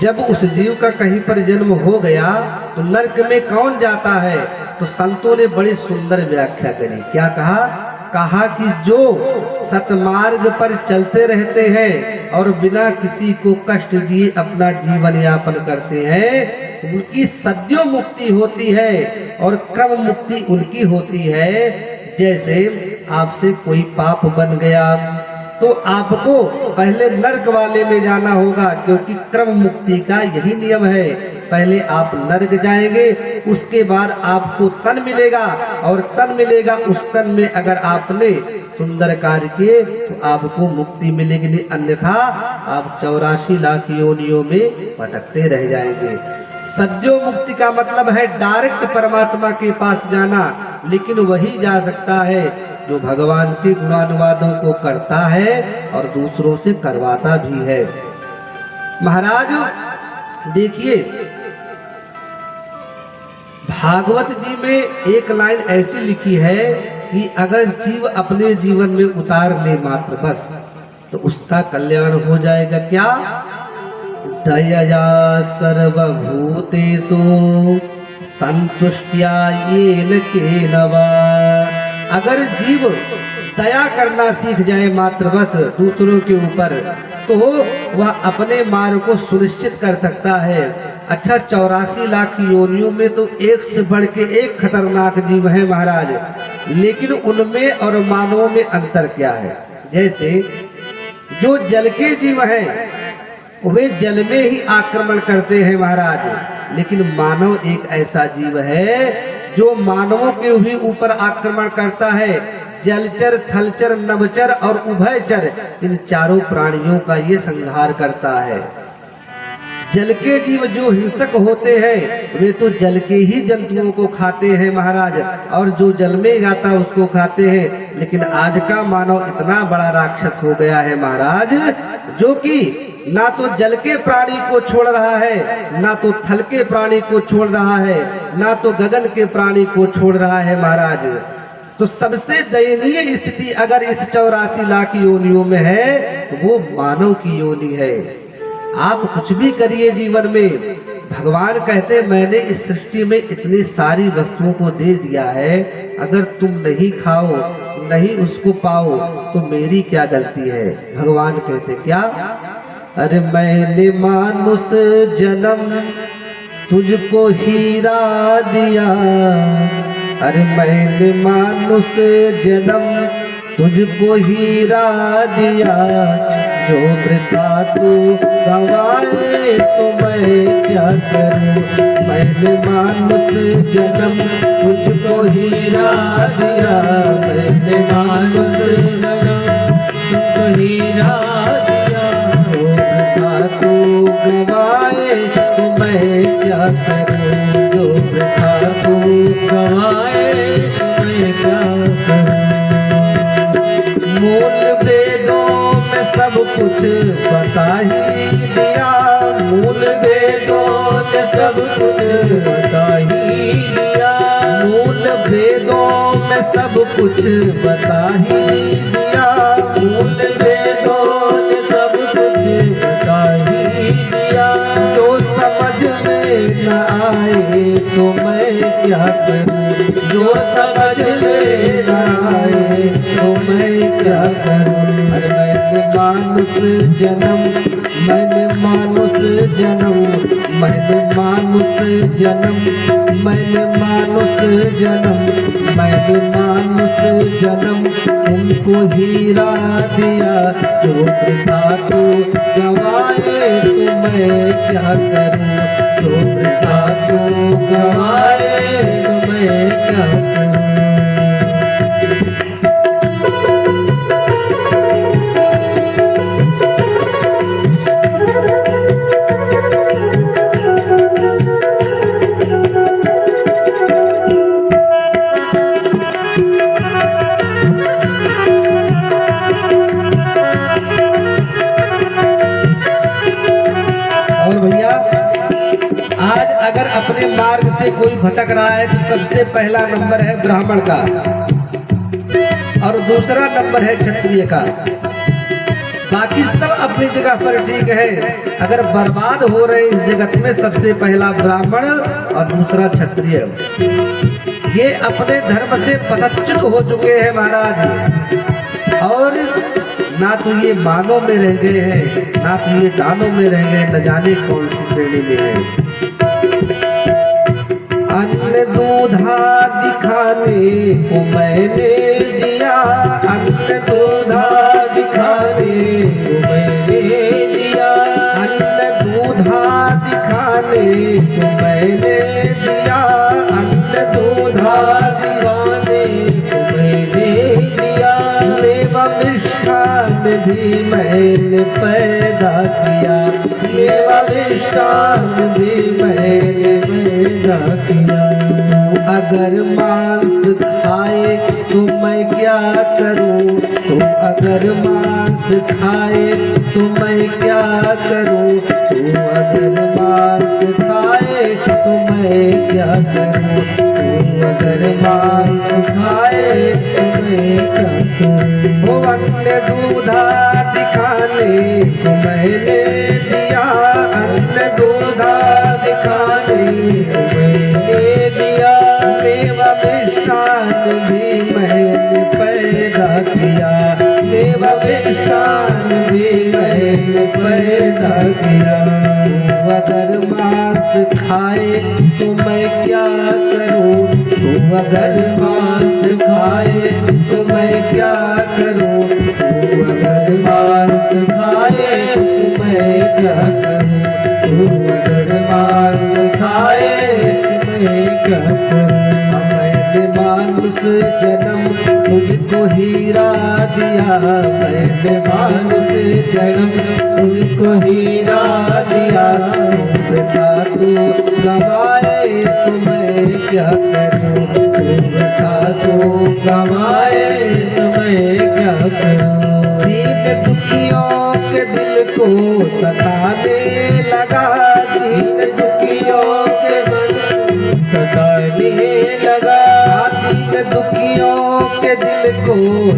Speaker 1: जब उस जीव का कहीं पर जन्म हो गया तो नरक में कौन जाता है? तो संतों ने बड़ी सुंदर व्याख्या करी। क्या कहा कि जो सतमार्ग पर चलते रहते हैं और बिना किसी को कष्ट दिए अपना जीवन यापन करते हैं, उनकी सद्यो मुक्ति होती है और क्रम मुक्ति उनकी होती है। जैसे आपसे कोई पाप बन गया तो आपको पहले नरक वाले में जाना होगा, क्योंकि क्रम मुक्ति का यही नियम है। पहले आप नरक जाएंगे, उसके बाद आपको तन मिलेगा, और तन मिलेगा, उस तन में अगर आपने सुंदर कार्य किए तो आपको मुक्ति मिलेगी, नहीं अन्यथा आप 84 लाख योनियों में भटकते रह जाएंगे। सद्यो मुक्ति का मतलब है डायरेक्ट परमात्मा के पास जाना, लेकिन वही जा सकता है जो भगवान के गुणानुवादों को करता है और दूसरों से करवाता भी है। महाराज देखिए, भागवत जी में एक लाइन ऐसी लिखी है कि अगर जीव अपने जीवन में उतार ले मात्र बस, तो उसका कल्याण हो जाएगा। क्या? दयया सर्वभूतेषु संतुष्ट्या येन केनवा। अगर जीव दया करना सीख जाए मात्र बस दूसरों के ऊपर, तो वह अपने मार्ग को सुनिश्चित कर सकता है। अच्छा, 84 लाख योनियों में तो एक से बढ़ के एक खतरनाक जीव है महाराज, लेकिन उनमें और मानवों में अंतर क्या है? जैसे जो जल के जीव हैं वे जल में ही आक्रमण करते हैं महाराज, लेकिन मानव एक ऐसा जीव है जो मानवों के भी ऊपर आक्रमण करता है। जलचर, थलचर, नभचर और उभयचर, इन चारों प्राणियों का ये संहार करता है। जल के जीव जो हिंसक होते हैं वे तो जल के ही जंतुओं को खाते हैं महाराज, और जो जल में गाता उसको खाते हैं। लेकिन आज का मानव इतना बड़ा राक्षस हो गया है महाराज, जो कि ना तो जल के प्राणी को छोड़ रहा है, ना तो थल के प्राणी को छोड़ रहा है, ना तो गगन के प्राणी को छोड़ रहा है महाराज। तो सबसे दयनीय स्थिति अगर इस 84 लाख योनियों में है तो वो मानव की योनि है। आप कुछ भी करिए जीवन में, भगवान कहते हैं मैंने इस सृष्टि में इतनी सारी वस्तुओं को दे दिया है, अगर तुम नहीं खाओ, नहीं उसको पाओ तो मेरी क्या गलती है? भगवान कहते क्या? अरे मैंने मानुष जन्म तुझको हीरा दिया, अरे मैंने मानुष जन्म तुझको हीरा दिया, जो वृथा तू गवाए तो मैं क्या करूं? मैंने मानुष जन्म तुझको हीरा दिया, मैंने मानुष जन्म तुझको हीरा दिया, जो वृथा तू गवाए तो मैं क्या करूं? जो वृथा तू गवाए तो मैं क्या करूं? मूल वेदों में सब कुछ बता ही दिया, मूल वेदों में सब कुछ बता ही दिया, मूल वेदों में सब कुछ बता ही दिया, मूल वेदों ने सब कुछ बता ही दिया। जो समझ में न आए तो मैं क्या करूं? जो समझ में न आए तो मैं क्या करूं? मानुष जन्म, मैंने मानुष जन्म, मैंने मानुष जन्म, मैंने मानुष जन्म, मैंने मानुष जन्म, तुमको हीरा दिया जो वृथा को गवाए तो मैं क्या करूं, जो वृथा को गवाए तो मैं क्या करूं। और भैया आज अगर अपने मार्ग से कोई भटक रहा है तो सबसे पहला नंबर है ब्राह्मण का और दूसरा नंबर है क्षत्रिय का। बाकी सब अपनी जगह पर ठीक है, अगर बर्बाद हो रहे इस जगत में सबसे पहला ब्राह्मण और दूसरा क्षत्रिय। ये अपने धर्म से पदच्युत हो चुके हैं महाराज, और ना तो ये मानों में रह गए हैं, ना तो ये दानों में रह गए, न जाने कौन सी श्रेणी में है। अन्न दूधा दिखाने को मैंने दिया, अन्न दूधा दिखाने को मैंने दिया, अन्न दूधा दिखाने को मैंने दिया, अन्न दूधा दिखाने को मैंने दिया, मेवा मिष्ठान भी मैंने पैदा किया, मेवा मिष्ठान भी मैंने पैदा किया। अगर मांस खाए तो मैं क्या करूं, तो अगर मांस खाए तो मैं क्या करूं, तो अगर मांस खाए तो मैं क्या करूं, तो अगर मांस खाए तो मैं क्या करूं। वो अन्न दूधा दिखाने को मैंने दिया, अन्न दूधा दिखाने को मैंने दिया, मेवा मिष्ठान भी मैंने पैदा किया, मेवा मिष्ठान भी मैंने पैदा किया। तू अगर मांस खाए तो मैं क्या करूं, तू अगर मांस खाए तो मैं क्या करूं, तू अगर मांस खाए तो मैं क्या करूं, तू अगर मांस खाए तो मैं क्या करूं। मैंने मानुष जन्म तुझको हीरा दिया, मैंने मानुष जन्म तुझको हीरा दिया, वृथा तू गवाए तो मैं क्या करूं, वृथा तू गवाए तो मैं क्या करूं। दीन दुखियों के दिल को सताने लगा, दीन दुखियों के दिल सताने लगा, दीन दुखियों के दिल को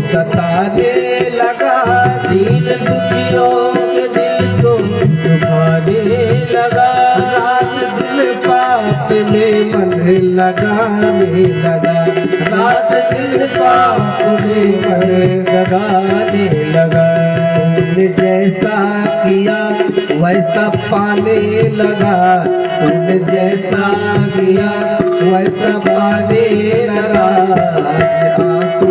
Speaker 1: सताने लगा, दीन दुखियों के दिल को दुखाने लगा। रात दिन पाप में मन लगाने लगा, रात दिन पाप में मन लगाने लगा। तुमने जैसा किया वैसा पाने लगा, तुमने जैसा किया वैसा पाने लगा। आज आंसू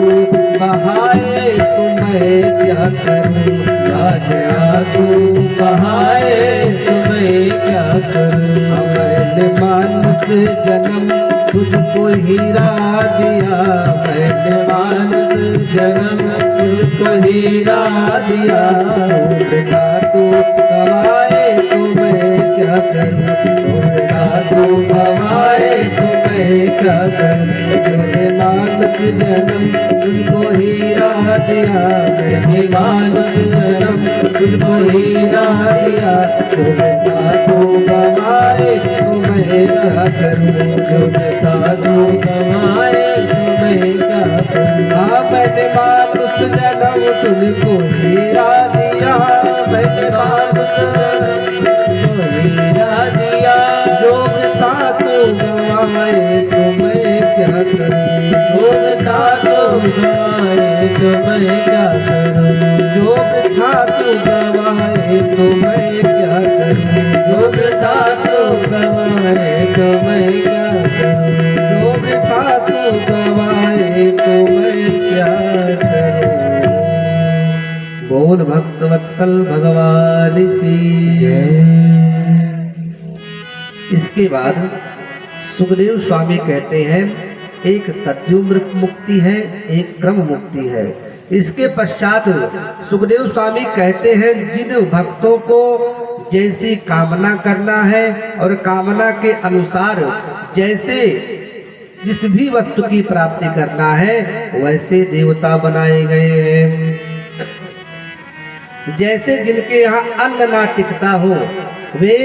Speaker 1: बहाए तो मैं क्या करूं, आज आंसू बहाए तो मैं क्या करूं। मैंने मानुष जन्म तुझको हीरा दिया, मैंने मानुष जन्म तुझको हीरा दिया, बेटा तू कमाए तो मैं क्या करूं, बेटा तू कमाए तो मैं क्या करूं। मैंने मानुष जन्म तुझको हीरा दिया, मैंने मानुष जन्म तुझको हीरा दिया, तो बेटा तू कमाए तो मैं क्या करूं, जो बेटा तू कमाए तो मैं क्या करूं। हाँ मैंने मानुष जन्म तुझको हीरा दिया, मैंने मानुष तुझको हीरा दिया, जो वृथा तू गवाए तो मैं क्या करूं, जो वृथा तू गवाए तो मैं क्या करूं, जो वृथा तू गवाए तो मैं क्या करूं,
Speaker 2: जो वृथा तो गवाए तो मैं क्या करूं,
Speaker 1: जो वृथा तो गवाए तो मैं क्या करूं। बोल भक्त वत्सल भगवान की जय। इसके बाद सुखदेव स्वामी कहते हैं एक सद्युम्र मुक्ति है, एक क्रम मुक्ति है। इसके पश्चात सुखदेव स्वामी कहते हैं जिन भक्तों को जैसी कामना करना है और कामना के अनुसार जैसे जिस भी वस्तु की प्राप्ति करना है वैसे देवता बनाए गए हैं। जैसे जिनके यहाँ अन्न ना टिकता हो वे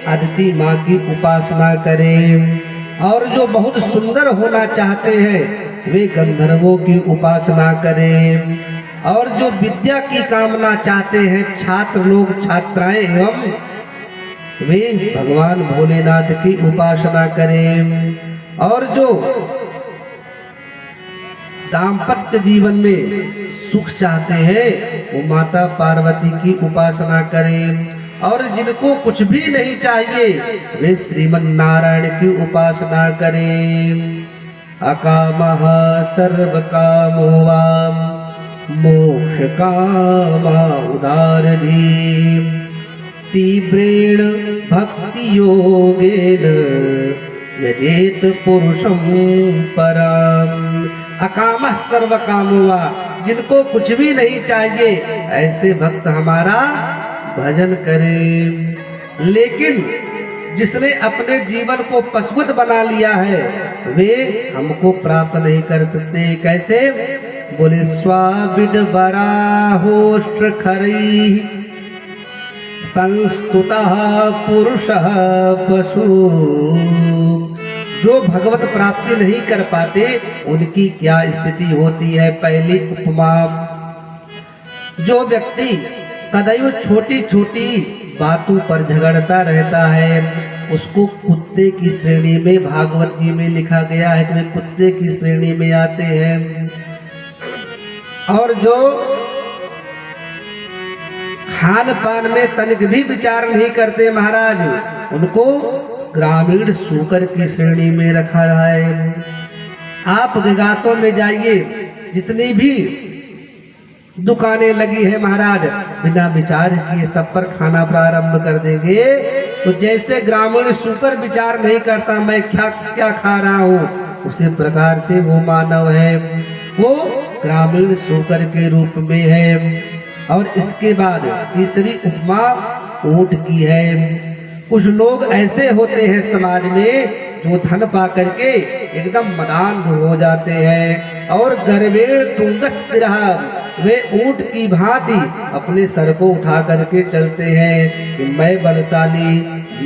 Speaker 1: अदिति माँ की उपासना करें, और जो बहुत सुंदर होना चाहते हैं वे गंधर्वों की उपासना करें, और जो विद्या की कामना चाहते हैं छात्र लोग छात्राएं एवं वे भगवान भोलेनाथ की उपासना करें, और जो दाम्पत्य जीवन में सुख चाहते हैं वो माता पार्वती की उपासना करें, और जिनको कुछ भी नहीं चाहिए वे श्रीमन नारायण की उपासना करें। अकामः सर्व कामो वाम मोक्ष कामा उदारधी तीव्रेण भक्ति योगेन यजेत पुरुषं परम। अकामः सर्व कामो वा, जिनको कुछ भी नहीं चाहिए ऐसे भक्त हमारा भजन करें। लेकिन जिसने अपने जीवन को पशुवत बना लिया है वे हमको प्राप्त नहीं कर सकते। कैसे? बोले स्वाबिड वराहोष्ट्र खरी संस्तुतः पुरुषः पशु। जो भगवत प्राप्ति नहीं कर पाते उनकी क्या स्थिति होती है। पहली उपमा, जो व्यक्ति सदैव छोटी छोटी बातों पर झगड़ता रहता है उसको कुत्ते की श्रेणी में भागवत जी में लिखा गया है कि वे कुत्ते की श्रेणी में आते हैं। और जो खान पान में तनिक भी विचार नहीं करते महाराज उनको ग्रामीण सूकर की श्रेणी में रखा रहा है। आप विगासों में जाइए, जितनी भी दुकानें लगी है महाराज बिना विचार किए सब पर खाना प्रारंभ कर देंगे। तो जैसे ग्रामीण सूकर विचार नहीं करता मैं क्या क्या खा रहा हूँ, उसी प्रकार से वो मानव है, वो ग्रामीण सूकर के रूप में है। और इसके बाद तीसरी उपमा ऊंट की है। कुछ लोग ऐसे होते हैं समाज में जो धन पा करके एकदम मदान्ध हो जाते हैं और गर्वेण तुंगस्थिरः, वे ऊंट की भांति अपने सर को उठा करके चलते हैं कि मैं बलशाली,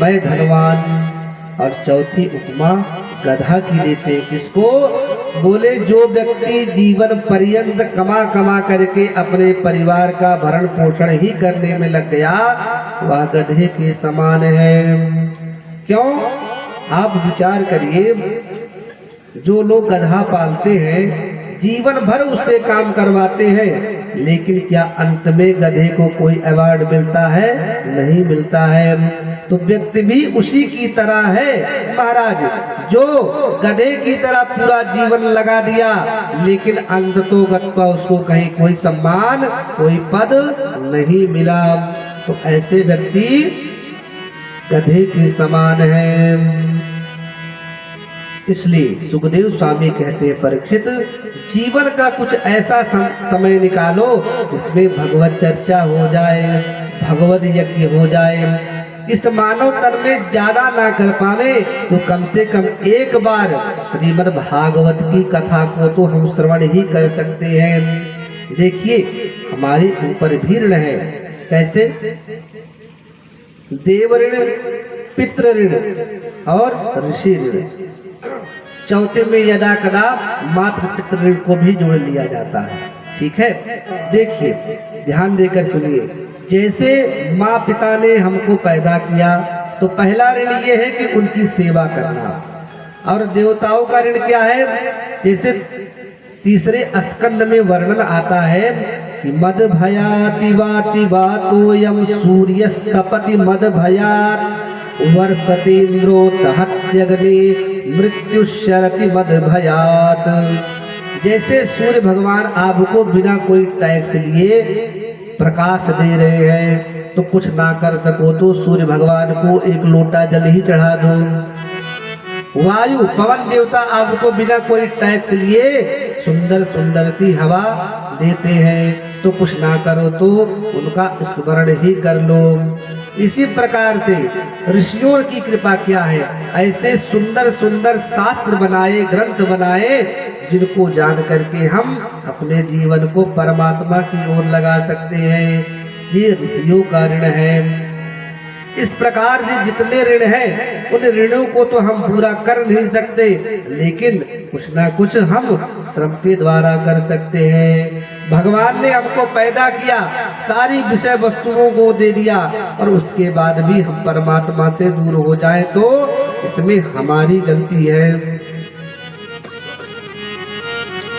Speaker 1: मैं धनवान। और चौथी उपमा गधा की देते हैं। किसको? बोले जो व्यक्ति जीवन पर्यंत कमा कमा करके अपने परिवार का भरण पोषण ही करने में लग गया वह गधे के समान है। क्यों? आप विचार करिए, जो लोग गधा पालते हैं जीवन भर उससे काम करवाते हैं, लेकिन क्या अंत में गधे को कोई अवार्ड मिलता है? नहीं मिलता है। तो व्यक्ति भी उसी की तरह है महाराज, जो गधे की तरह पूरा जीवन लगा दिया लेकिन अंत तो गत्वा उसको कहीं कोई सम्मान कोई पद नहीं मिला। तो ऐसे व्यक्ति गधे के समान है। इसलिए सुखदेव स्वामी कहते हैं परीक्षित, जीवन का कुछ ऐसा समय निकालो जिसमें भगवत चर्चा हो जाए, भगवत यज्ञ हो जाए। इस मानव तन में ज्यादा ना कर पावे तो कम से कम एक बार श्रीमद् भागवत की कथा को तो हम श्रवण ही कर सकते हैं। देखिए हमारे ऊपर भी ऋण है। कैसे? देव ऋण, पितृ ऋण और ऋषि ऋण। चौथे में यदा कदा मातृ पितृ ऋण को भी जोड़ लिया जाता है। ठीक है, देखिए ध्यान देकर सुनिए। जैसे माँ पिता ने हमको पैदा किया तो पहला ऋण ये है कि उनकी सेवा करना। और देवताओं का ऋण क्या है? जैसे तीसरे स्कंद में वर्णन आता है कि मद भयाति वाति वातोयम सूर्यस्तपति मद भयात वर्षतेन्द्रो दहत्यग्नि मृत्युशरति मद भयात। जैसे सूर्य भगवान आपको बिना कोई टैक्स लिए प्रकाश दे रहे हैं, तो कुछ ना कर सको तो सूर्य भगवान को एक लोटा जल ही चढ़ा दो। वायु पवन देवता आपको बिना कोई टैक्स लिए सुंदर सुंदर सी हवा देते हैं, तो कुछ ना करो तो उनका स्मरण ही कर लो। इसी प्रकार से ऋषियों की कृपा क्या है, ऐसे सुंदर सुंदर शास्त्र बनाए, ग्रंथ बनाए, जिनको जान करके हम अपने जीवन को परमात्मा की ओर लगा सकते हैं। ये ऋषियों का ऋण है। इस प्रकार से जितने ऋण हैं, उन ऋणों को तो हम पूरा कर नहीं सकते, लेकिन कुछ ना कुछ हम श्रम के द्वारा कर सकते हैं। भगवान ने हमको पैदा किया, सारी विषय वस्तुओं को दे दिया, और उसके बाद भी हम परमात्मा से दूर हो जाए तो इसमें हमारी गलती है।